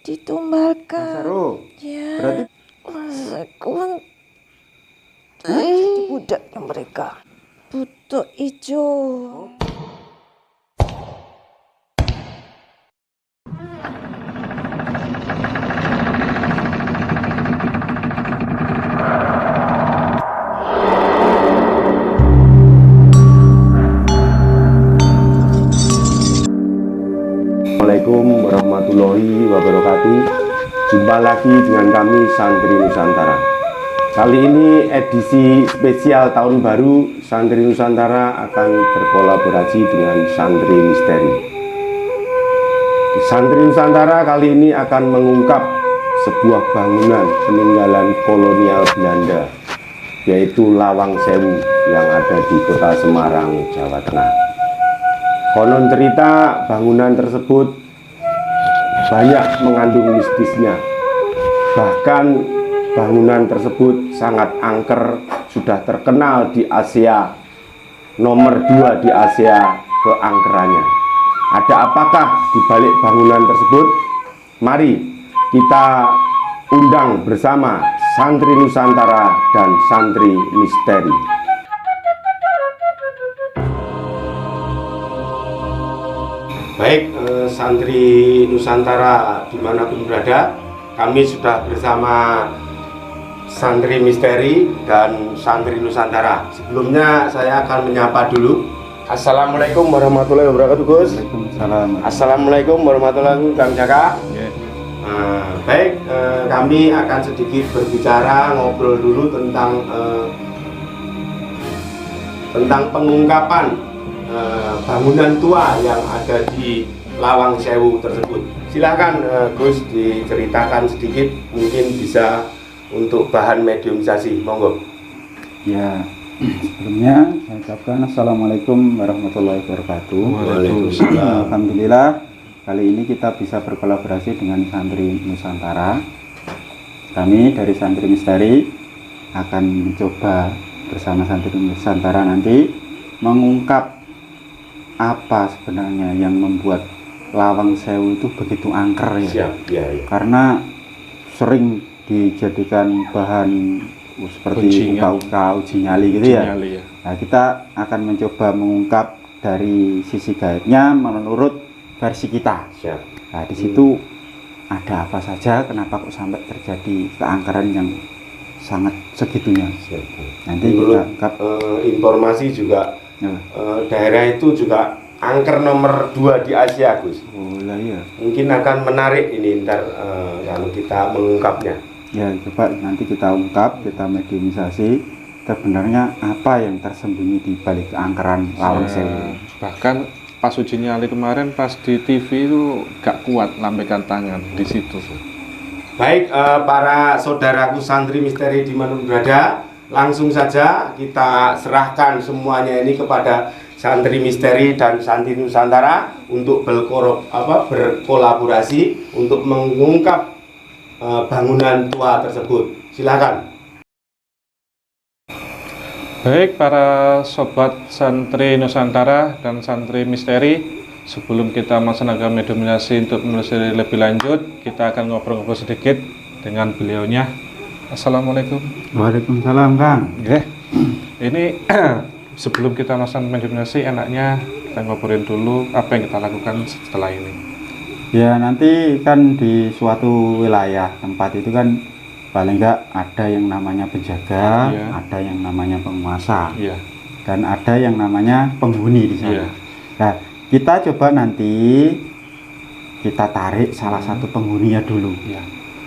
ditumbalkan. Saru. Ya. Berarti Masaku jadi budaknya mereka. Butuh hijau. Assalamualaikum warahmatullahi wabarakatuh. Jumpa lagi dengan kami Santri Nusantara. Kali ini edisi spesial tahun baru, Santri Nusantara akan berkolaborasi dengan Santri Misteri. Santri Nusantara kali ini akan mengungkap sebuah bangunan peninggalan kolonial Belanda, yaitu Lawang Sewu yang ada di Kota Semarang, Jawa Tengah. Konon cerita bangunan tersebut banyak mengandung mistisnya. Bahkan bangunan tersebut sangat angker, sudah terkenal di Asia, nomor 2 di Asia keangkerannya. Ada apakah di balik bangunan tersebut? Mari kita undang bersama Santri Nusantara dan Santri Misteri. Baik, Santri Nusantara dimanapun berada, kami sudah bersama Santri Misteri dan Santri Nusantara. Sebelumnya saya akan menyapa dulu. Assalamualaikum warahmatullahi wabarakatuh, Gus. Waalaikumsalam. Assalamualaikum warahmatullahi wabarakatuh, Kang Jaka. Yeah. Baik, kami akan sedikit berbicara, ngobrol dulu tentang pengungkapan bangunan tua yang ada di Lawang Sewu tersebut. Silakan Gus diceritakan sedikit, mungkin bisa untuk bahan mediumisasi, monggo. Ya, sebelumnya saya ucapkan Assalamualaikum warahmatullahi wabarakatuh. Waalaikumsalam. Alhamdulillah kali ini kita bisa berkolaborasi dengan Santri Nusantara. Kami dari Santri Misteri akan mencoba bersama Santri Nusantara nanti mengungkap apa sebenarnya yang membuat Lawang Sewu itu begitu angker ya. Siap, ya. Karena sering dijadikan bahan seperti uka-uka, uji nyali gitu ya. Nah, kita akan mencoba mengungkap dari sisi gaibnya menurut versi kita. Siap. Nah, di situ ada apa saja, kenapa kok sampai terjadi keangkeran yang sangat segitunya. Siap. Nanti menurut kita informasi juga daerah itu juga angker nomor 2 di Asia, Gus. Oh iya. Mungkin akan menarik ini ntar kalau kita mengungkapnya. Ya, coba nanti kita ungkap, kita mediumisasi sebenarnya apa yang tersembunyi di balik keangkeran Lawang Sewu. Bahkan pas uji nyali kemarin pas di TV itu gak kuat lambaikan tangan di situ. Baik, para saudaraku Santri Misteri di mana berada, langsung saja kita serahkan semuanya ini kepada Santri Misteri dan Santri Nusantara untuk berkolaborasi untuk mengungkap bangunan tua tersebut. Silakan. Baik para sobat Santri Nusantara dan Santri Misteri, sebelum kita melaksanakan mediumisasi untuk menelusuri lebih lanjut, kita akan ngobrol-ngobrol sedikit dengan beliaunya. Assalamualaikum. Waalaikumsalam, Kang. Ini sebelum kita melaksanakan mediumisasi, enaknya kita ngobrolin dulu apa yang kita lakukan setelah ini. Ya, nanti kan di suatu wilayah tempat itu kan paling enggak ada yang namanya penjaga, ada yang namanya penguasa, dan ada yang namanya penghuni di sana. Nah, kita coba nanti kita tarik salah satu penghuninya dulu.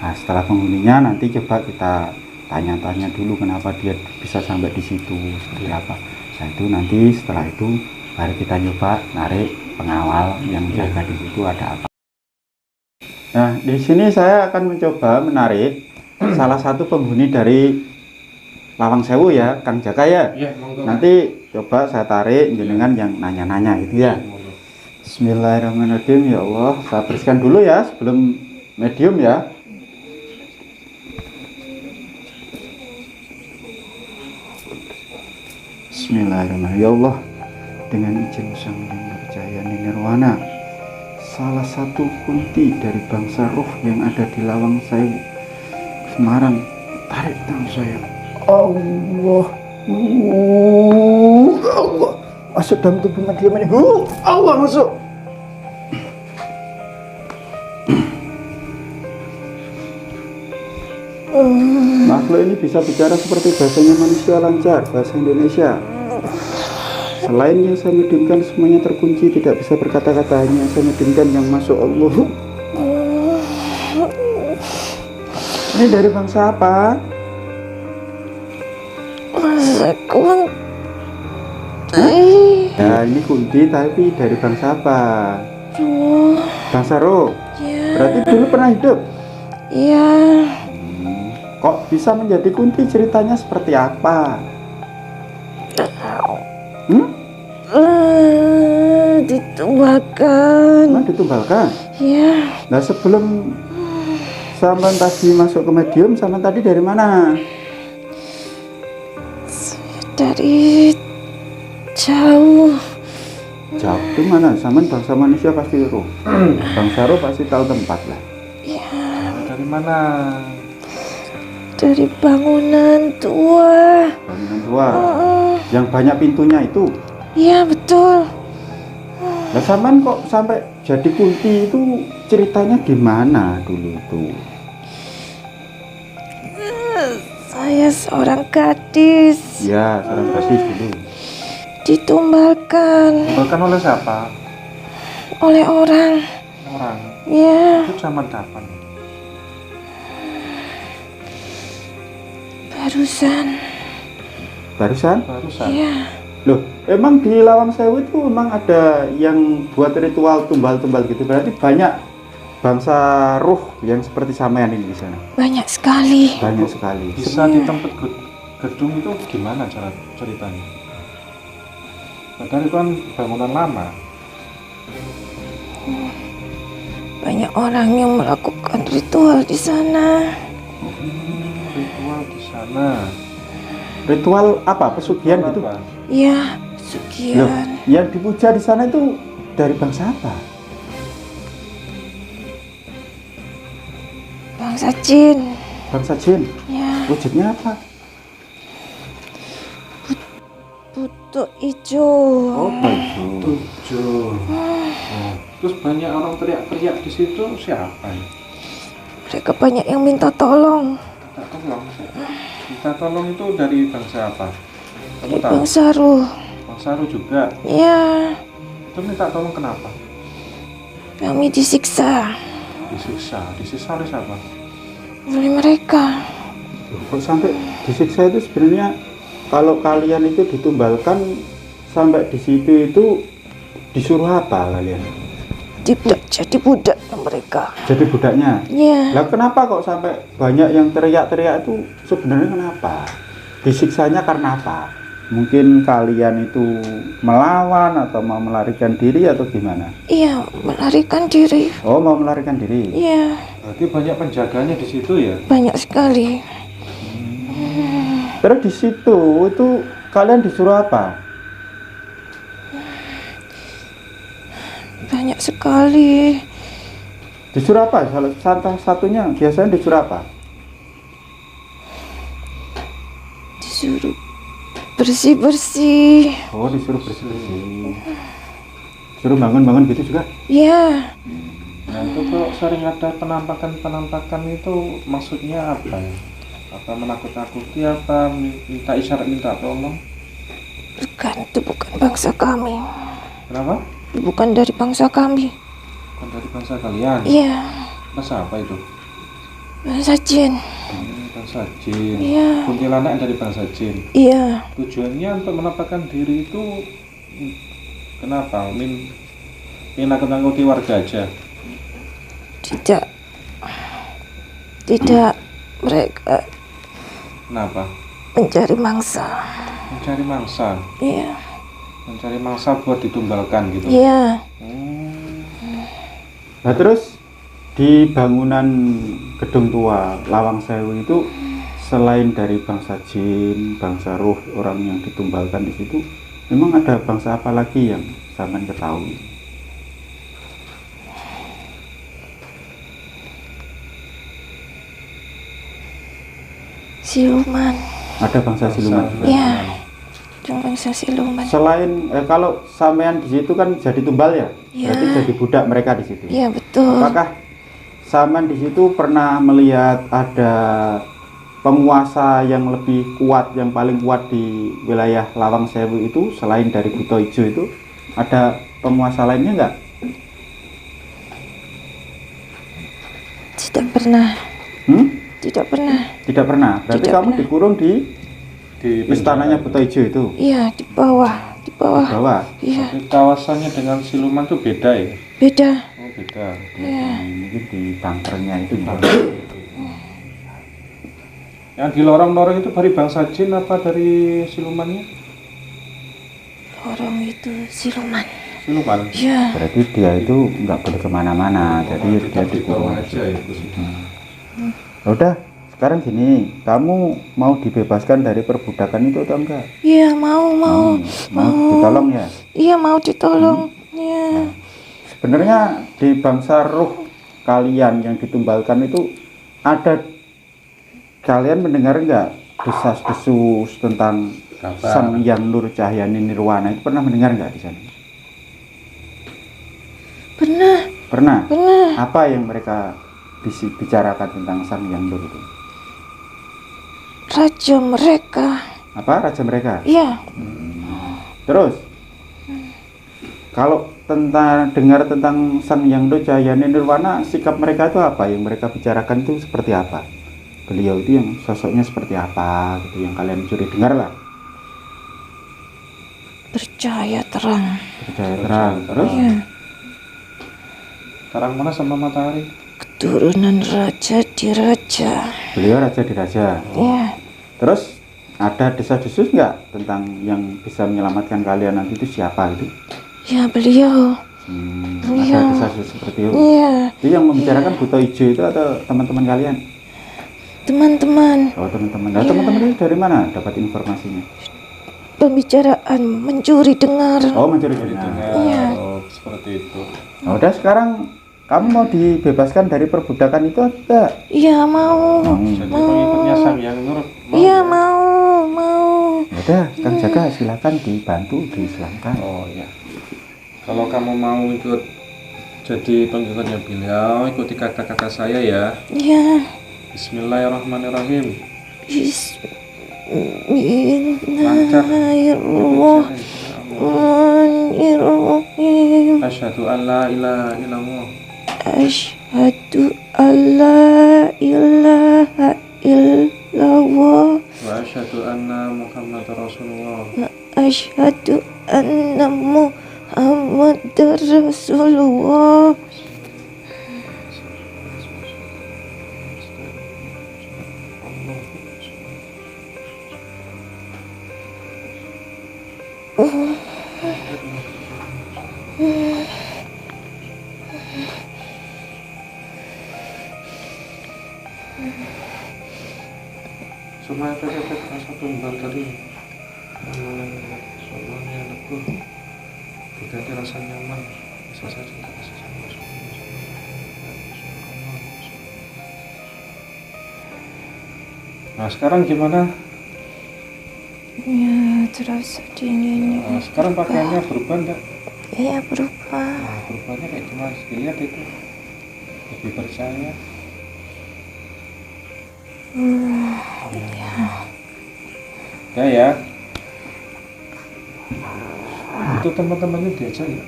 Nah, setelah penghuninya nanti coba kita tanya-tanya dulu kenapa dia bisa sampai di situ, seperti apa. Nah, itu nanti setelah itu baru kita coba narik pengawal yang jaga di situ ada apa. Nah, di sini saya akan mencoba menarik salah satu penghuni dari Lawang Sewu ya, Kang Jaka ya. Nanti coba saya tarik jenengan yang nanya-nanya gitu ya. Bismillahirrahmanirrahim. Ya Allah, saya bersihkan dulu ya sebelum medium ya. Bismillahirrahmanirrahim. Ya Allah, dengan izin Sang Hyang Nirwana, salah satu kunti dari bangsa roh yang ada di Lawang Sewu, Semarang. Tarik tangan saya. Allah. Allah. Masuk dalam tubuh kediamannya. Allah masuk. Makhluk ini bisa bicara seperti bahasanya manusia lancar, bahasa Indonesia. Selain yang saya medimkan semuanya terkunci, tidak bisa berkata-kata, hanya saya medimkan yang masuk. Allah. Ini dari bangsa apa? Masa kunti. Ya ini kunti tapi dari bangsa apa? Bangsa roh. Ya. Berarti dulu pernah hidup. Ya. Kok bisa menjadi kunti, ceritanya seperti apa? Ditumbalkan. Emang ditumbalkan? Ya. Nah sebelum sampean tadi masuk ke medium, sampean tadi dari mana? Dari jauh. Jauh itu mana? Sampean bangsa manusia pasti roh. Bangsa roh pasti tahu tempat lah. Ya. Dari mana? Dari bangunan tua. Bangunan tua. Yang banyak pintunya itu. Iya betul. Nah sampean kok sampai jadi kunti itu ceritanya gimana dulu itu? Saya seorang gadis. Ya, seorang gadis dulu. Ditumbalkan Bahkan oleh siapa? oleh orang. Orang. Ya. Itu zaman kapan? Barusan. Barusan? Barusan. Iya. Loh, emang di Lawang Sewu itu emang ada yang buat ritual tumbal-tumbal gitu? Berarti banyak bangsa roh yang seperti sampean ini di sana. Banyak sekali. Banyak sekali. Bisa di tempat gedung itu gimana cara ceritanya? Padahal itu kan bangunan lama. Banyak orang yang melakukan ritual di sana. Ritual di sana. Ritual apa? Pesugihan gitu? Apa? Iya, Loh, sugihan. yang dipuja di sana itu dari bangsa apa? Bangsa jin. Bangsa jin. Ya, Wujudnya apa? butuh hijau. Oh, baju. Tujuh. Oh. Terus banyak orang teriak-teriak di situ, siapa ya? Mereka banyak yang minta tolong. Minta tolong. Minta tolong itu dari bangsa apa? Kamu Dari tahu? bangsa ruh. Bangsa Ru juga. Ya, Itu minta tolong kenapa? kami disiksa Disiksa. Disiksa oleh siapa? oleh mereka. Loh, kok sampai disiksa itu sebenarnya kalau kalian itu ditumbalkan sampai di situ itu disuruh apa kalian? Tidak jadi budak mereka. Jadi budaknya. Ya, Lah kenapa kok sampai banyak yang teriak-teriak itu sebenarnya kenapa? Disiksanya karena apa? Mungkin kalian itu melawan atau mau melarikan diri atau gimana? iya melarikan diri. Oh, mau melarikan diri. Iya, Berarti banyak penjaganya di situ ya? banyak sekali. Terus di situ itu kalian disuruh apa? Banyak sekali. Disuruh apa? Salah satunya biasanya disuruh apa? Disuruh bersih-bersih. Oh, disuruh bersih-bersih. Suruh bangun-bangun gitu juga? Ya, Nah itu kalau sering ada penampakan itu maksudnya apa ya? Apa menakut-nakuti, apa minta isyarat, minta tolong? bukan, itu bukan bangsa kami. Kenapa? Itu bukan dari bangsa kami. Bukan dari bangsa kalian? Iya, Bangsa apa itu? bangsa jin. Bangsa jin. Iya. Kuntilanak dari bangsa jin. Iya, Tujuannya untuk menampakkan diri itu kenapa? Ingin nakut-nakuti warga aja? tidak. Tidak, mereka Kenapa? mencari mangsa. Mencari mangsa. Iya, Mencari mangsa buat ditumbalkan gitu. iya. Nah terus di bangunan gedung tua Lawang Sewu itu selain dari bangsa jin, bangsa roh, orang yang ditumbalkan di situ, memang ada bangsa apa lagi yang sampean ketahui? siluman. Ada bangsa siluman juga. Iya. Bangsa siluman. Selain kalau sampean di situ kan jadi tumbal ya? Iya. Berarti jadi budak mereka di situ. Iya, betul. Apakah sampean di situ pernah melihat ada penguasa yang lebih kuat, yang paling kuat di wilayah Lawang Sewu itu selain dari Buto Ijo itu? Ada penguasa lainnya enggak? Tidak pernah. Tidak pernah. Tidak pernah. Berarti Tidak kamu pernah. dikurung di istananya Buto Ijo itu? Iya, di bawah. Di bawah. Di bawah. Iya, Tapi kawasannya dengan siluman tuh beda ya? beda. Oh, beda. Iya. Mungkin di bunkernya itu ya. Yang di lorong-lorong itu dari bangsa jin apa dari silumannya? Orang itu siluman. Siluman. Iya. Berarti dia itu nggak boleh kemana-mana, jadi dia dikurung aja ya. Udah, sekarang gini, kamu mau dibebaskan dari perbudakan itu atau enggak? Iya, mau. Mau ditolong ya? Iya, mau ditolong. Iya. Sebenarnya di bangsa ruh kalian yang ditumbalkan itu ada, kalian mendengar enggak desas-desus tentang Sang Hyang Nur Cahyani Nirwana itu pernah mendengar enggak di sana? Pernah. Pernah. Pernah. Apa yang mereka bicarakan tentang Sang Hyang Nur itu? Raja mereka. Apa raja mereka? Iya. Terus kalau dengar tentang Sang Hyang Nur Cahyani Nirwana, sikap mereka itu apa? Yang mereka bicarakan itu seperti apa? Beliau itu yang sosoknya seperti apa gitu, yang kalian curi dengar lah. Bercahaya terang. Percaya terang. Terus Iya. Terang mana sama matahari? Keturunan raja di raja. beliau raja di raja. Iya. Terus ada desas-desus nggak tentang yang bisa menyelamatkan kalian nanti itu siapa itu? Ya, beliau. Iya. Ada desas-desus seperti itu. Iya. Itu yang membicarakan Buto Ijo itu atau teman-teman kalian? Teman-teman, Oh teman-teman. Nah, teman-teman itu dari mana dapat informasinya? pembicaraan mencuri dengar. Oh mencuri dengar. Iya. Oh, seperti itu. Nah, udah sekarang kamu mau dibebaskan dari perbudakan itu atau? Iya, mau. Jadi pengikutnya Sang Hyang Nur. Iya, mau. Ya udah, Kang Jaka silakan dibantu diislamkan. Oh ya. Kalau kamu mau ikut jadi pengikutnya beliau, ikuti kata-kata saya ya. Iya. Bismillahirrahmanirrahim. Bismillahirrahmanirrahim. Asyhadu an la ilaha illallah. Asyhadu alla ilaha illallah. Wa asyhadu anna Muhammadar Rasulullah. Asyhadu anna Muhammadar Rasulullah. Semua efek-efek rasa tumbal tadi semuanya lebur berganti rasa nyaman, bisa saja kita kasih sama Nah sekarang gimana? Ya, terasa dinginnya. Nah, sekarang pakaiannya berubah enggak? Iya, berubah. Nah, berubahnya kayak gimana? Dilihat itu lebih percaya. Ya ya. Itu teman-temannya diajak ya?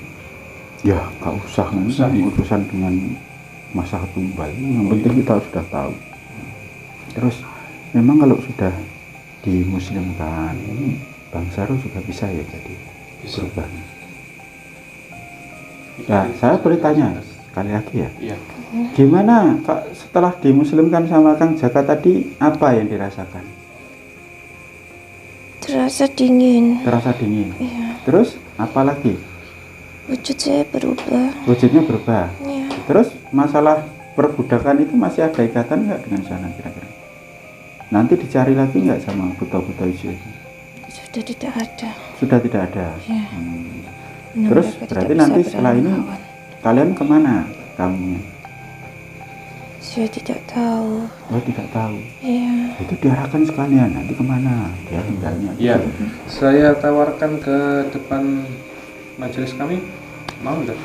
Ya, nggak usah, urusan dengan masalah tumbal. Yang penting kita sudah tahu. Terus, memang kalau sudah dimuslimkan, bangsa Roh juga bisa ya jadi berubah. Ya, saya boleh tanya sekali lagi ya. Iya. Gimana Kak, setelah dimuslimkan sama Kang Jaka tadi, apa yang dirasakan? Terasa dingin. Terasa dingin. Iya. Terus, apa lagi? Wujud saya berubah. Wujudnya berubah. Iya. Terus masalah perbudakan itu masih ada ikatan nggak dengan sana kira-kira? Nanti dicari lagi nggak sama buta-buta hijau itu? Sudah tidak ada. Sudah tidak ada. Iya. Nah, Terus mereka tidak berarti bisa nanti setelah ini berlawan. kalian kemana kamunya? Saya tidak tahu. Oh, tidak tahu. Iya. Itu diarahkan sekalian, nanti kemana dia tinggalnya? Iya, saya tawarkan ke depan majelis kami, mau nggak?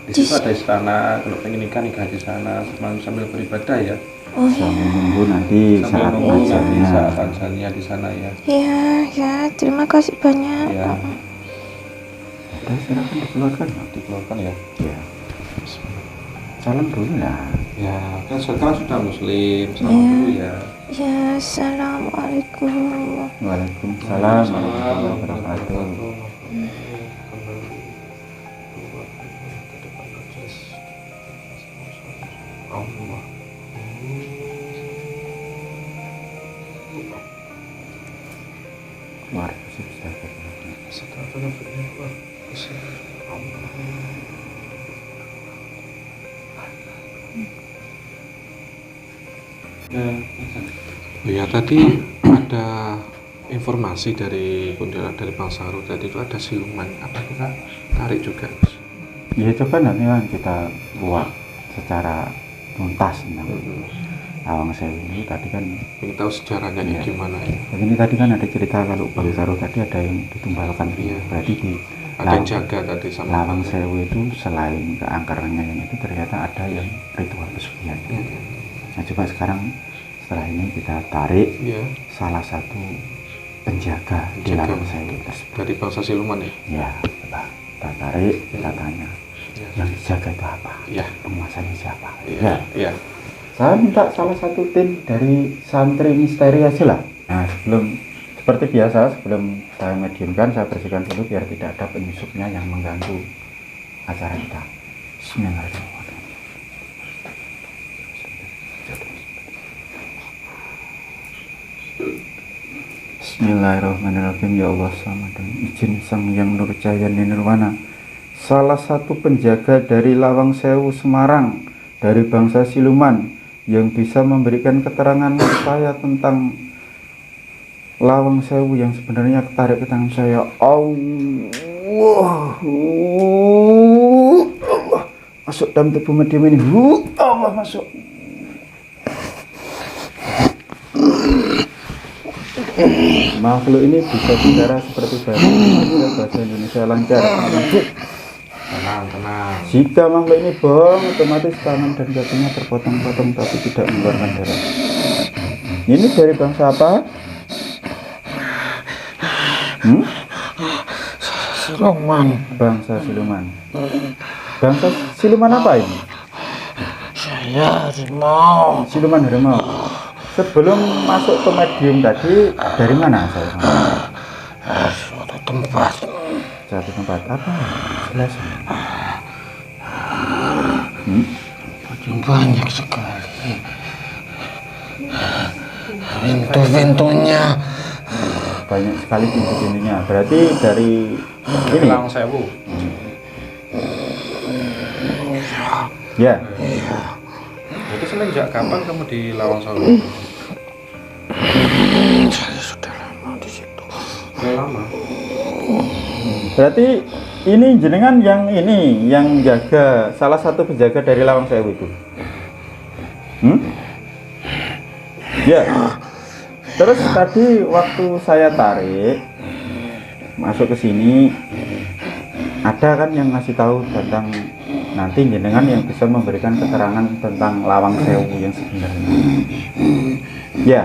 Di situ ada istana, kalau pengen nikah di sana sambil beribadah ya. Oh Sambil nunggu nanti Sambil saat nunggu nanti azannya. saat azannya di sana ya. iya, ya. Terima kasih banyak. Ya, Udah silakan dikeluarkan. dikeluarkan ya. Ya. Salam dulu lah. Ya, kan sekarang sudah muslim, salam Iya. dulu ya. Ya, assalamualaikum. Waalaikumsalam warahmatullahi wabarakatuh. Keluar, Ya, tadi ada informasi dari kuntilanak dari Bang Saru tadi itu ada siluman. Apa kita tarik juga, Gus? Ya coba nanti kan kita buat secara tuntas tentang Lawang Sewu ini. Tadi kan Ingin tahu sejarahnya Iya. gimana ya? begini, tadi kan ada cerita kalau Bang Saru tadi ada yang ditumbalkan. Iya. Berarti di Ada yang jaga tadi sama Lawang Sewu itu selain keangkarannya yang itu ternyata ada yang ritual pesugihan. Nah coba sekarang setelah ini kita tarik Iya, salah satu penjaga di Penjaga. Lawang Sewu tersebut. dari bangsa siluman ya. Ya, coba kita tarik, kita tanya Iya. yang dijaga itu apa? Iya. Penguasanya siapa? Iya. Ya. Iya. Saya minta salah satu tim dari santri misteri aja lah. Nah, seperti biasa, sebelum saya mediumkan, saya bersihkan dulu biar tidak ada penyusupnya yang mengganggu acara kita. Bismillahirrahmanirrahim. Bismillahirrahmanirrahim. Ya Allah, sama dengan izin Sang Yang Nur Cahaya Nirwana, salah satu penjaga dari Lawang Sewu Semarang dari bangsa siluman yang bisa memberikan keterangan saya tentang Lawang Sewu yang sebenarnya ketarik ke tangan saya. Allah, Allah masuk dalam tubuh medium ini. Allah masuk. Makhluk ini bisa bicara seperti bahasa Indonesia lancar. Tenang, tenang. Jika makhluk ini bohong, otomatis tangan dan kakinya terpotong-potong tapi tidak mengeluarkan darah. Ini dari bangsa apa? Siluman. Bangsa siluman. Bangsa siluman apa ini? Saya harimau. Siluman harimau. Sebelum masuk ke medium tadi, dari mana saya? Suatu tempat. Satu tempat apa? Jelas. Banyak sekali. Pintu-pintunya. Banyak sekali pintu-pintunya. Berarti dari ini. Lawang Sewu. Ya. Itu semenjak kapan kamu di Lawang Sewu? Saya sudah lama di situ. Sudah lama. Berarti ini jenengan yang jaga, salah satu penjaga dari Lawang Sewu itu. Ya. Terus tadi waktu saya tarik masuk ke sini, ada kan yang ngasih tahu tentang nanti jenengan yang bisa memberikan keterangan tentang Lawang Sewu yang sebenarnya. Ya.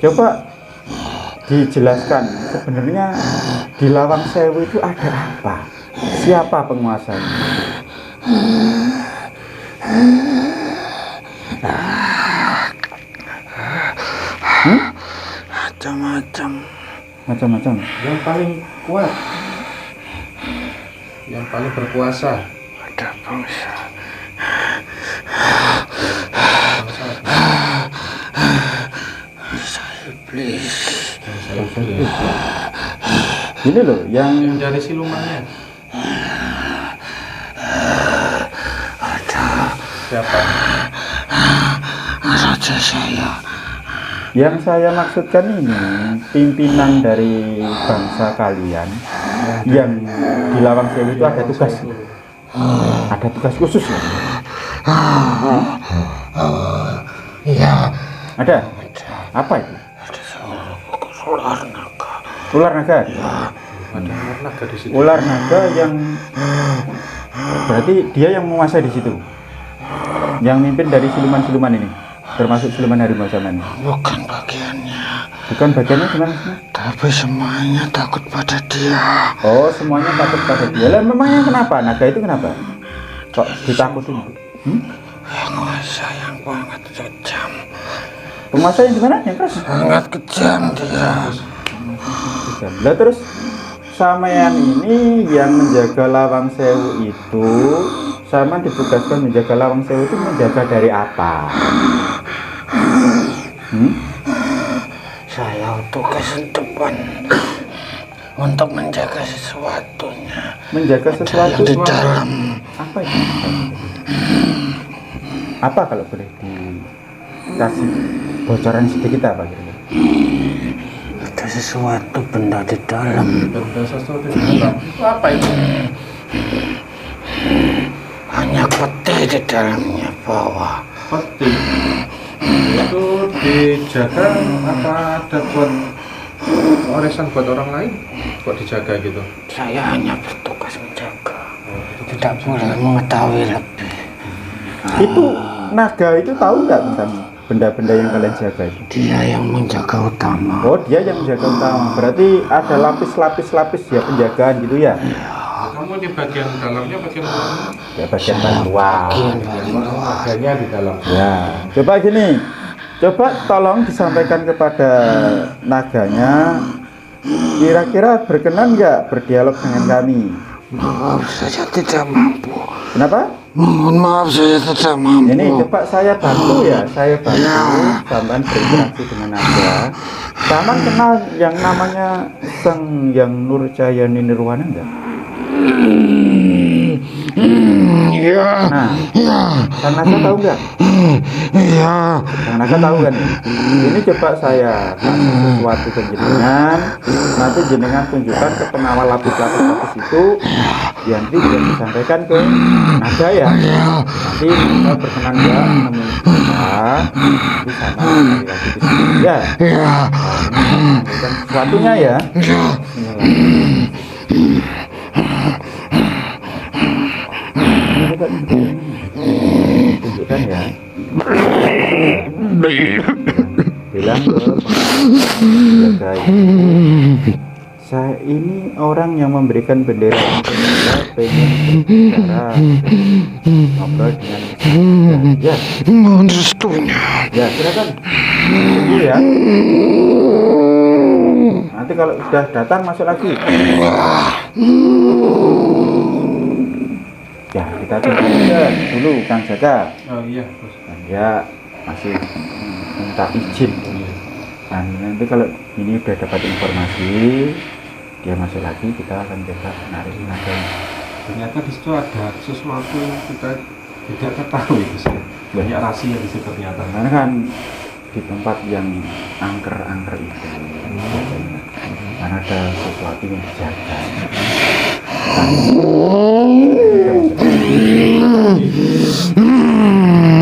Coba dijelaskan sebenarnya di Lawang Sewu itu ada apa? Siapa penguasanya? Macam-macam. Yang paling kuat, yang paling berkuasa. Ada bangsa. Iblis. Ini loh yang Yang dari silumannya. Siapa? Raja saya. Yang saya maksudkan ini pimpinan dari bangsa kalian yang di Lawang Sewu itu ada tugas khusus ya. Iya. Ada? Apa itu? Ular naga. Ular naga? Ada ular naga di situ. Ular naga yang berarti dia yang menguasai di situ. Yang mimpin dari siluman-siluman ini, termasuk siluman harimau zaman ini. Bukan bagiannya. Bukan bagiannya gimana? Tapi semuanya takut pada dia. Oh, semuanya takut pada dia. Lah memangnya kenapa? Naga itu kenapa? Kok ditakutin? Penguasa yang sangat kejam. Penguasa yang gimana? Yang keras? Sangat kejam dia. Lah terus sampean ini yang menjaga Lawang Sewu itu, sama ditugaskan menjaga Lawang Sewu itu menjaga dari apa? Saya tugas depan untuk menjaga sesuatunya. Menjaga sesuatu Yang di dalam. apa itu? Apa kalau boleh dikasih bocoran sedikit apa kira-kira? Ada sesuatu benda di dalam. Benda sesuatu di dalam. Itu apa itu? Hanya peti di dalamnya bawah. Peti. Itu dijaga apa ada buat arisan buat orang lain? Buat dijaga gitu? Saya hanya bertugas menjaga. Tidak boleh mengetahui lebih. Itu naga itu tahu nggak tentang benda-benda yang kalian jaga itu? Dia yang menjaga utama. Oh, dia yang menjaga utama. Berarti ada lapis-lapis ya penjagaan gitu ya? Kamu di bagian dalamnya, bagian luarnya? Ya bagian luar. Bagiannya di dalam. Ya, coba gini. Coba tolong disampaikan kepada naganya. Kira-kira berkenan nggak berdialog dengan kami? Maaf, saya tidak mampu. Kenapa? Mohon maaf, saya tidak mampu. Ini coba saya bantu ya, saya bantu sampean berinteraksi dengan naga. Sampean kenal yang namanya Sang Yang Nurjayani Nirwana enggak? Iya. Nah, Iya. Sang Naga tahu nggak? Iya. Sang Naga tahu kan? Ini coba saya kasih sesuatu ke jenengan. Nanti jenengan tunjukkan ke pengawal lapis-lapis itu. Nanti dia disampaikan ke naga ya. Nanti kita berkenan nggak menemui kita. Nanti sama sekali lagi di sini ya. Iya. Sampaikan sesuatunya ya. Tunjukkan ya. Bilang ke penjaga itu, saya ini orang yang memberikan bendera untuk saya pengen berbicara, ngobrol dengan ya. Mohon restunya. Ya silakan. Tunggu ya. Nanti kalau sudah datang masuk lagi. Ya kita tunggu aja dulu Kang Jaka. Oh iya, bos. Dia masih minta izin. Nah, nanti kalau ini udah dapat informasi, dia masuk lagi, kita akan coba narik naga. Ternyata di situ ada sesuatu yang kita tidak ketahui, bos. Banyak rahasia di situ ternyata. Karena kan di tempat yang angker-angker itu, karena ada sesuatu yang dijaga.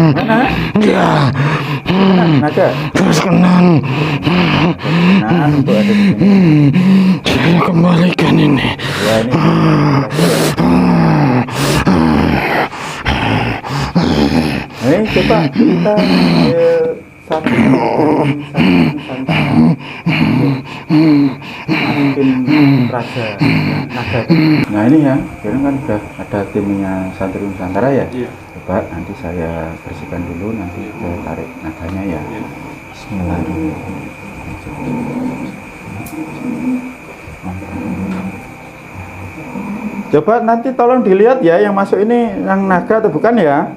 Mana? Ya. Naga. Berkenan. Nah, untuk ada di sini. Saya kembalikan ini. Ya ini. Ini coba kita satu masukin raja naga. Nah ini ya, sekarang kan sudah ada timnya Santri Nusantara ya. Iya. Coba nanti saya bersihkan dulu, nanti saya tarik naganya ya. Bismillahirrahmanirrahim. Coba nanti tolong dilihat ya yang masuk ini yang naga atau bukan ya.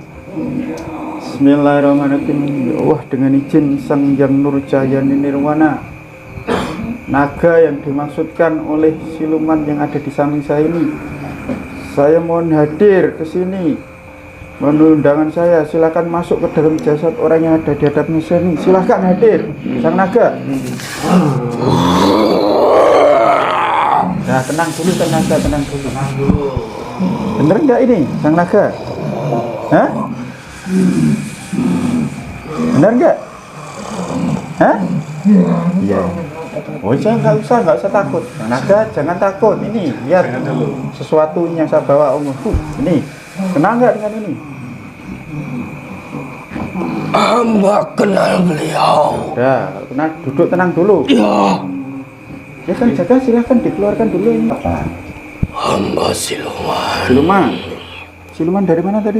Bismillahirrahmanirrahim. Wah, dengan izin Sang Yang Nurjayani Nirwana, naga yang dimaksudkan oleh siluman yang ada di samping saya ini, saya mohon hadir ke sini. Menurut undangan saya, silakan masuk ke dalam jasad orang yang ada di hadapnya saya ini. Silakan hadir, Sang Naga. Nah, tenang dulu Sang Naga, tenang dulu. Bener nggak ini Sang Naga? Hah? Benar nggak? Hah? Iya. Oh iya, nggak usah takut. Naga jangan takut. Ini lihat sesuatu yang saya bawa Om. Ini kenal nggak dengan ini? Hamba kenal beliau. Ya, kenal. Duduk tenang dulu. Ya, Ya kan jaga, silahkan dikeluarkan dulu ini. Apa? hamba siluman. Siluman dari mana tadi?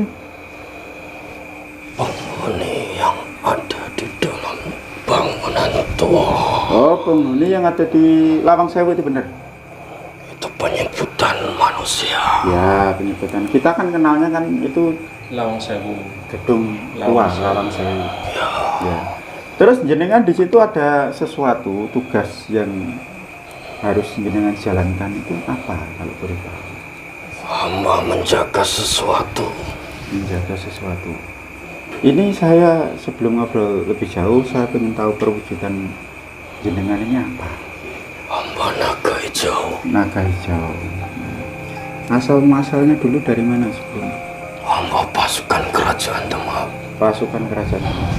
Penghuni yang ada di dalam bangunan tua. Oh, penghuni yang ada di Lawang Sewu itu benar? Itu penyebutan manusia. Ya, penyebutan. Kita kan kenalnya kan itu Lawang Sewu. gedung tua Lawang Sewu. Lawang Sewu. Ya. Terus jenengan di situ ada sesuatu tugas yang harus jenengan jalankan itu apa kalau boleh tahu? Hamba menjaga sesuatu. Menjaga sesuatu. Ini saya sebelum ngobrol lebih jauh, saya ingin tahu perwujudan jenengan ini apa? Hamba naga hijau. Naga hijau. Asal muasalnya dulu dari mana sebelum? Hamba pasukan kerajaan Demak. Pasukan kerajaan Demak.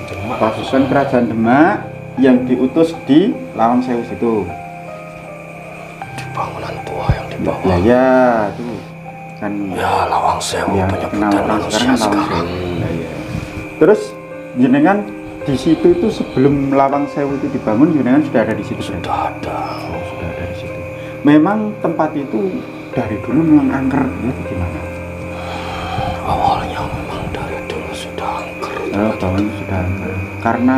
Demak. Pasukan kerajaan Demak yang diutus di Lawang Sewu situ. Di bangunan tua yang di Lah bawah. ya, itu kan Ya, Lawang Sewu yang penyebutan kenal manusia sekarang Lawang sekarang. Sewu. Lah ya. Terus jenengan di situ itu sebelum Lawang Sewu itu dibangun, jenengan sudah ada di situ. Berarti? Sudah ada. Oh, sudah ada di situ. Memang tempat itu dari dulu memang angker, gitu gimana? Awalnya memang dari dulu sudah angker. Oh, bangunnya sudah angker. Karena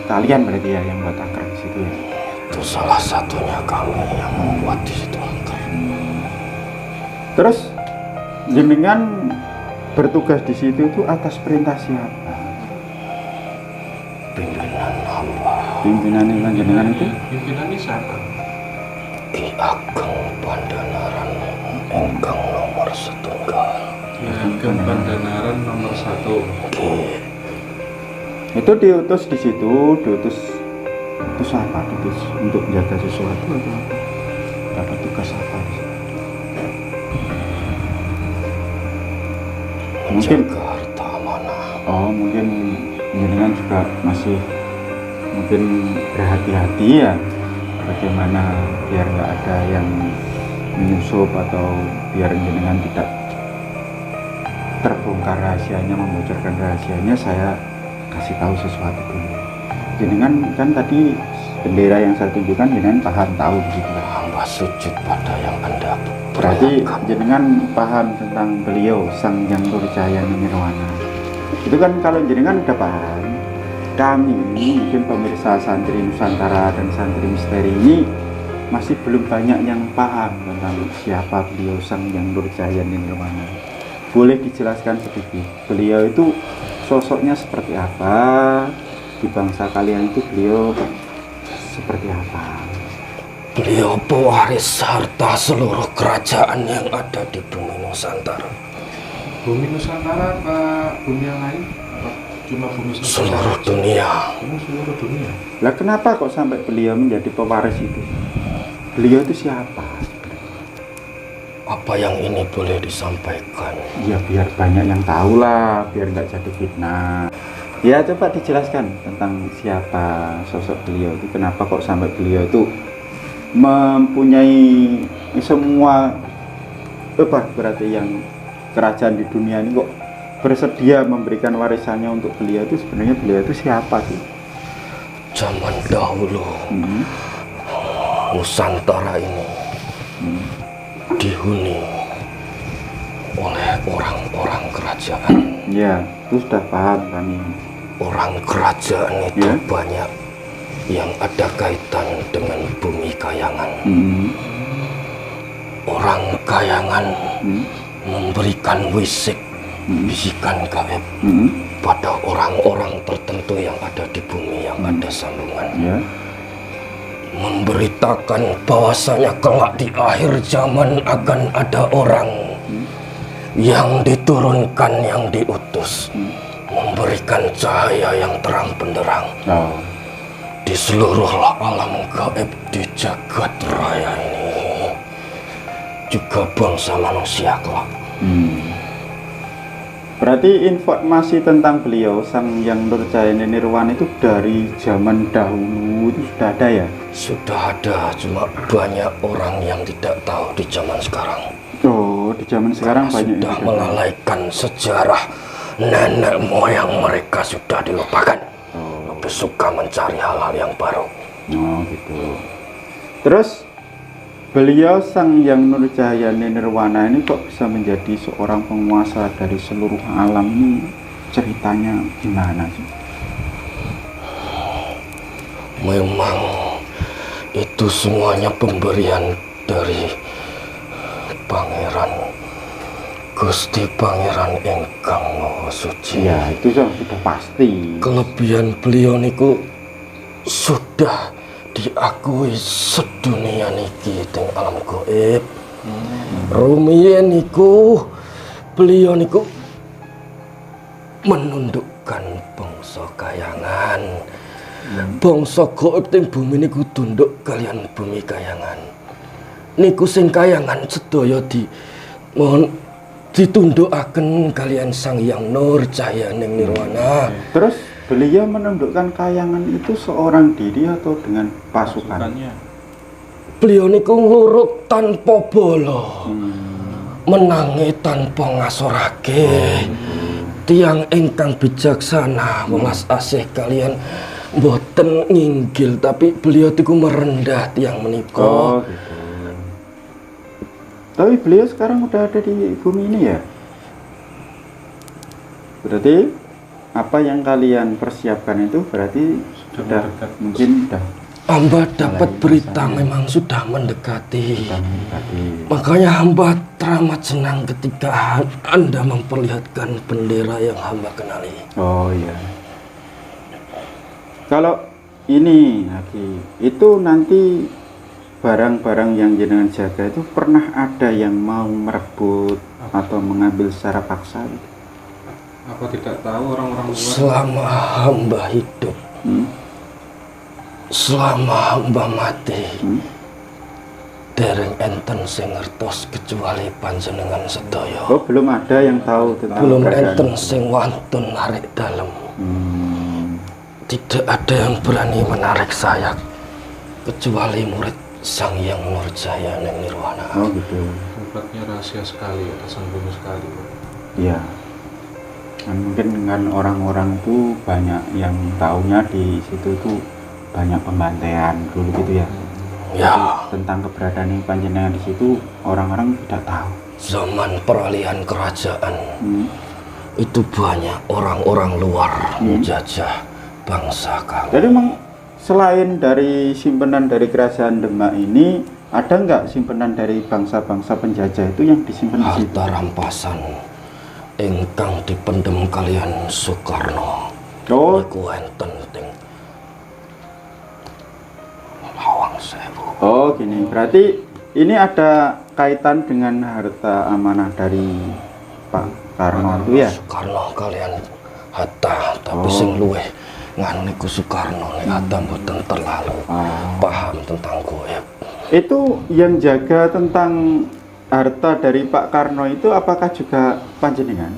kalian berarti ya yang buat angker di situ ya. Itu salah satunya kami yang membuat di situ angker. Terus jenengan bertugas di situ itu atas perintah siapa? Pimpinan hamba Pimpinan yang jenengan itu? Pimpinannya siapa? Ki Ageng Pandanaran ingkang nomor setunggal. Ya, Ageng Pandanaran nomor 1. Ki Itu diutus di situ, diutus apa? Diutus untuk menjaga sesuatu atau apa? Dapat tugas apa di situ? Mungkin menjaga harta amanah. oh mungkin jenengan juga masih mungkin berhati-hati ya, bagaimana biar nggak ada yang menyusup atau biar jenengan tidak terbongkar rahasianya, membocorkan rahasianya. Saya kasih tahu sesuatu dulu. Jenengan kan tadi bendera yang saya tunjukkan jenengan paham tahu gitu kan? Hamba sujud pada yang Anda Berarti perlihatkan. jenengan paham tentang beliau Sang Hyang Nurjaya Nirwana. Itu kan kalau jenengan udah paham, kami mungkin pemirsa santri Nusantara dan santri misteri ini masih belum banyak yang paham tentang siapa beliau Sang Hyang Nurjaya Nirwana. Boleh dijelaskan sedikit, beliau itu sosoknya seperti apa, di bangsa kalian itu beliau seperti apa? Beliau pewaris harta seluruh kerajaan yang ada di bumi Nusantara. Bumi Nusantara apa bumi yang lain? Apa cuma bumi Nusantara? Seluruh dunia. Seluruh dunia. Lah kenapa kok sampai beliau menjadi pewaris itu? Beliau itu siapa? Apa yang ini boleh disampaikan? Ya biar banyak yang tahu lah, biar nggak jadi fitnah. Ya coba dijelaskan tentang siapa sosok beliau itu, kenapa kok sampai beliau itu mempunyai semua apa berarti yang kerajaan di dunia ini kok bersedia memberikan warisannya untuk beliau itu. Sebenarnya beliau itu siapa sih? Zaman dahulu Nusantara ini dihuni oleh orang-orang kerajaan. Ya itu sudah paham kami. Orang kerajaan itu Ya. banyak yang ada kaitan dengan bumi Kayangan. Orang Kayangan memberikan bisikan gaib pada orang-orang tertentu yang ada di bumi yang ada sambungan. Ya. Memberitakan bahwasanya kelak di akhir zaman akan ada orang yang diturunkan, yang diutus memberikan cahaya yang terang benderang Oh. di seluruh alam gaib di jagat raya ini, juga bangsa manusia kelak. Berarti informasi tentang beliau Sang Hyang Nurjayana Nirwana itu dari zaman dahulu itu sudah ada ya? Sudah ada, cuma banyak orang yang tidak tahu di zaman sekarang. Oh, di zaman sekarang banyak Sudah yang melalaikan sejarah nenek moyang mereka sudah dilupakan. Lebih suka mencari hal-hal yang baru. Oh gitu. Terus beliau Sang Hyang Nurjayana Nirwana ini kok bisa menjadi seorang penguasa dari seluruh alam ini, ceritanya gimana sih? Memang itu semuanya pemberian dari Pangeran Gusti Pangeran ingkang Maha Suci. Ya itu sudah pasti. Kelebihan beliau niku sudah diakui sedunia niki teng alam gaib. Rumiyin niku beliau niku menundukkan bangsa kayangan. Bangsa gaib teng bumi niku tunduk kalian bumi kayangan. Niku sing kayangan sedaya mohon ditundukaken kalian Sang Hyang Nurjayana Nirwana. Terus beliau menundukkan kayangan itu seorang diri atau dengan pasukan? Beliau niku ngluruk tanpa bala, menangi tanpa ngasorake. Tiang ingkang bijaksana, welas asih kalian boten nginggil, tapi beliau niku merendah tiang menika. Oh gitu. Tapi beliau sekarang udah ada di bumi ini ya? Berarti apa yang kalian persiapkan itu berarti sudah mungkin sudah Hamba dapat berita memang sudah mendekati. mendekati. Makanya hamba teramat senang ketika Anda memperlihatkan bendera yang hamba kenali. Oh iya. Kalau ini lagi itu nanti barang-barang yang jenengan jaga itu pernah ada yang mau merebut atau mengambil secara paksa? Apa tidak tahu orang-orang luar? Selama hamba hidup, selama hamba mati, dereng enten sing ngertos kecuali panjenengan sedaya. Oh, belum ada yang tahu tentang Belum keberadaan. enten sing wantun narik dalem. Tidak ada yang berani menarik saya kecuali murid Sang Hyang Nurjayana Nirwana. Oh gitu. Tempatnya rahasia sekali, tersembunyi sekali. Iya. Kan mungkin dengan orang-orang itu banyak yang taunya di situ tuh banyak pembantaian dulu gitu ya. Ya, Tentang keberadaan yang panjenengan di situ orang-orang tidak tahu. zaman peralihan kerajaan itu banyak orang-orang luar menjajah bangsa kami. Jadi memang selain dari simpenan dari kerajaan Demak ini, ada nggak simpenan dari bangsa-bangsa penjajah itu yang disimpan di situ? Harta rampasan ingkang dipendem kalian Soekarno. Oh, Niku enten teng Lawang Sewu. oh gini, berarti ini ada kaitan dengan harta amanah dari Pak Karno itu ya? Soekarno kalian hatta, tapi sing luweh nganu niku Soekarno nek hatta mboten terlalu paham tentang goib. Itu yang jaga tentang harta dari Pak Karno itu apakah juga panjenengan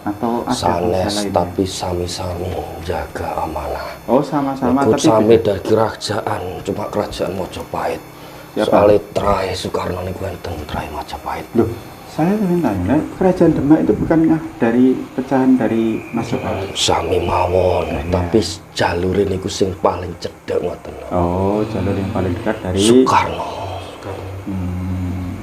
atau ada Sanes lainnya? tapi sami-sami jaga amanah. Oh sama-sama Ikut tapi sami beda. dari kerajaan, cuma kerajaan Mojopahit. Siapa? Soalnya trai Soekarno niku enten trai Majapahit. Loh, saya ingin tanya, kerajaan Demak itu bukankah dari pecahan dari Majapahit? Sami mawon, tapi jalur niku sing paling cedek ngoten. Oh, jalur yang paling dekat dari Soekarno.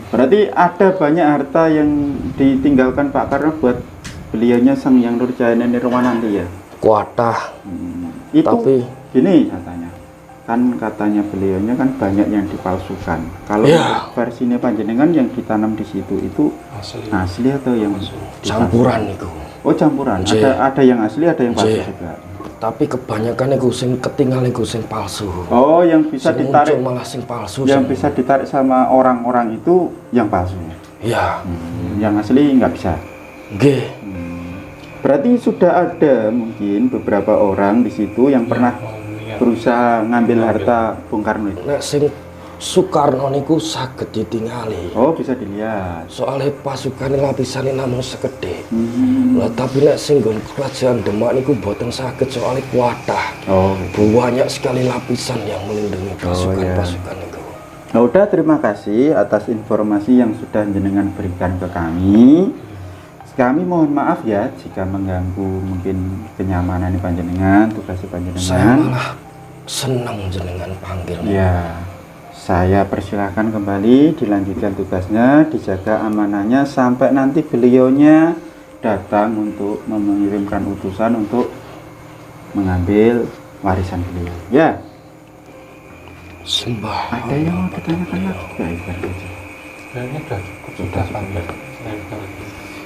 Berarti ada banyak harta yang ditinggalkan Pak Karno buat beliaunya Sang Hyang Nurjayana Nirwana nanti ya? Kuatah, Itu tapi gini katanya, kan katanya beliaunya kan banyak yang dipalsukan. Kalau Ya. versinya panjenengan yang ditanam di situ itu asli atau yang campuran niku. Oh campuran, J. ada yang asli ada yang palsu J. juga. Tapi kebanyakan niku sing ketinggal niku sing palsu. Oh yang bisa Sing ditarik, muncul malah sing palsu. yang sing- bisa ditarik sama orang-orang itu yang palsu. Ya, Yang asli nggak bisa. nggih. Berarti sudah ada mungkin beberapa orang di situ yang pernah berusaha ngambil harta Bung Karno itu. Nek sing Soekarno niku saged ditingali. Oh bisa dilihat. Soalnya pasukan lapisannya namun sekedhik. Lah tapi nek sing nggon kerajaan Demak niku boten saged soalnya kuatah. Oh. Banyak sekali lapisan yang melindungi pasukan-pasukan itu. Nah, udah, terima kasih atas informasi yang sudah jenengan berikan ke kami. Kami mohon maaf ya jika mengganggu mungkin kenyamanan panjenengan, tugas Saya panjenengan. malah senang jenengan panggil. Ya, saya persilahkan kembali dilanjutkan tugasnya, dijaga amanahnya sampai nanti beliaunya datang untuk mengirimkan utusan untuk mengambil warisan beliau. Ya, Sembah. ada yang mau ditanyakan lagi? Ya, Ibu aja. Kayaknya sudah panggil.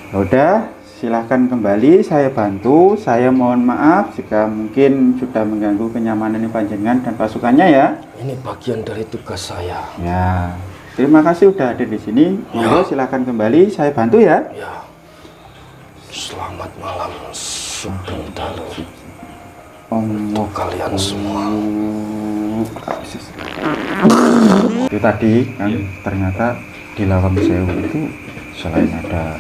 Udah, silahkan kembali, saya bantu. Saya mohon maaf jika mungkin sudah mengganggu kenyamanan panjenengan dan pasukannya ya. Ini bagian dari tugas saya. Ya, terima kasih udah ada di sini. Monggo silahkan kembali, saya bantu ya. Ya. Selamat malam, Sugeng Dalu. Untuk kalian semua. Itu tadi kan ternyata di Lawang Sewu itu selain ada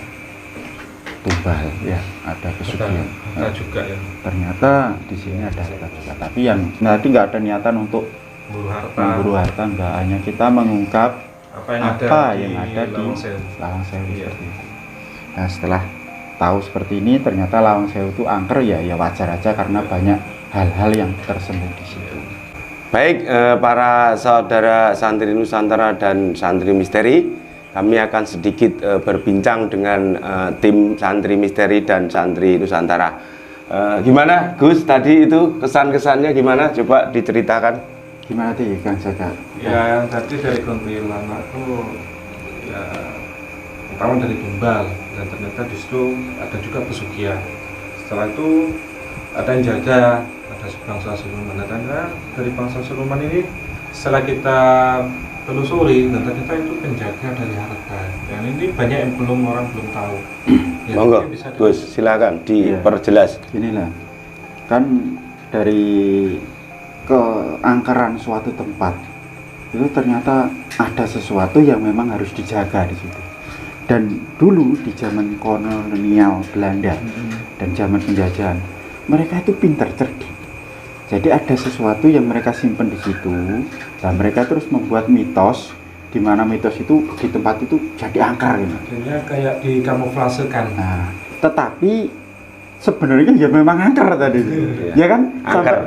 tumbal ya, ada pesugihan. Ada juga ya. Ternyata di sini ada harta juga. Tapi yang tadi nggak ada niatan untuk Buru harta. memburu harta, nggak, hanya kita mengungkap Apa yang ada di Lawang Lawang Sewu Iya. seperti itu. Nah, setelah tahu seperti ini, ternyata Lawang Sewu itu angker ya, ya wajar aja karena banyak hal-hal yang tersembunyi di situ. Baik, para saudara santri Nusantara dan santri misteri, kami akan sedikit berbincang dengan tim santri misteri dan santri Nusantara. Gimana Gus tadi itu kesan-kesannya gimana? Coba diceritakan. Gimana sih Kang Jaka? Ya, yang tadi dari kuntilanak tuh ya pertama dari tumbal, dan ternyata di situ ada juga pesugihan. Setelah itu ada yang jaga, ada bangsa siluman. Dan ternyata dari bangsa siluman ini setelah kita telusuri, dan ternyata itu penjaga dari harta. Dan ini banyak yang orang belum tahu. Ya, Monggo, mungkin bisa Gus, silakan diperjelas. Inilah kan dari keangkeran suatu tempat itu ternyata ada sesuatu yang memang harus dijaga di situ. Dan dulu di zaman kolonial Belanda dan zaman penjajahan, mereka itu pintar cerdik. Jadi ada sesuatu yang mereka simpan di situ, dan mereka terus membuat mitos, di mana mitos itu di tempat itu jadi angker gitu. Akhirnya kayak dikamuflasekan. Nah, tetapi sebenarnya ya memang angker tadi, ya kan?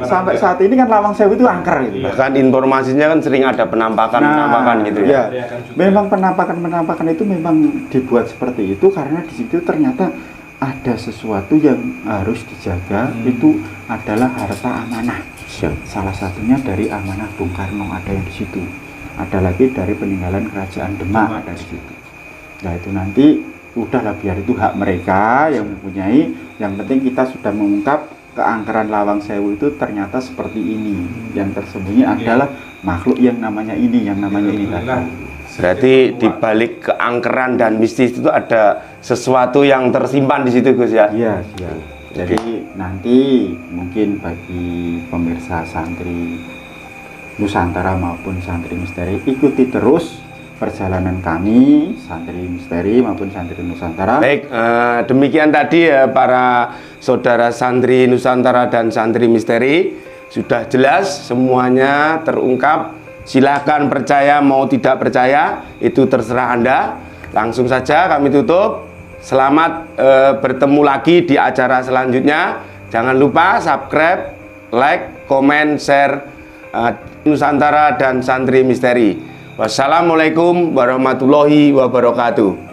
Sampai saat ini kan Lawang Sewu itu angker gitu. Bahkan informasinya kan sering ada penampakan gitu ya. Ya, memang penampakan itu memang dibuat seperti itu karena di situ ternyata ada sesuatu yang harus dijaga. Itu adalah harta amanah. Salah satunya dari amanah Bung Karno ada yang di situ. Ada lagi dari peninggalan kerajaan Demak ada di situ. Nah itu nanti udahlah, biar itu hak mereka yang mempunyai. Yang penting kita sudah mengungkap keangkeran Lawang Sewu itu ternyata seperti ini. Yang tersembunyi adalah makhluk yang namanya ini, yang namanya ini tadi. Berarti di balik keangkeran dan mistis itu ada sesuatu yang tersimpan di situ, Gus ya. Iya, iya. Jadi nanti mungkin bagi pemirsa santri Nusantara maupun santri misteri, ikuti terus perjalanan kami santri misteri maupun santri Nusantara. Baik, demikian tadi ya para saudara santri Nusantara dan santri misteri, sudah jelas semuanya terungkap. Silahkan percaya mau tidak percaya, itu terserah Anda. Langsung saja kami tutup. Selamat bertemu lagi di acara selanjutnya. Jangan lupa subscribe, like, komen, share Nusantara dan santri misteri. Wassalamualaikum warahmatullahi wabarakatuh.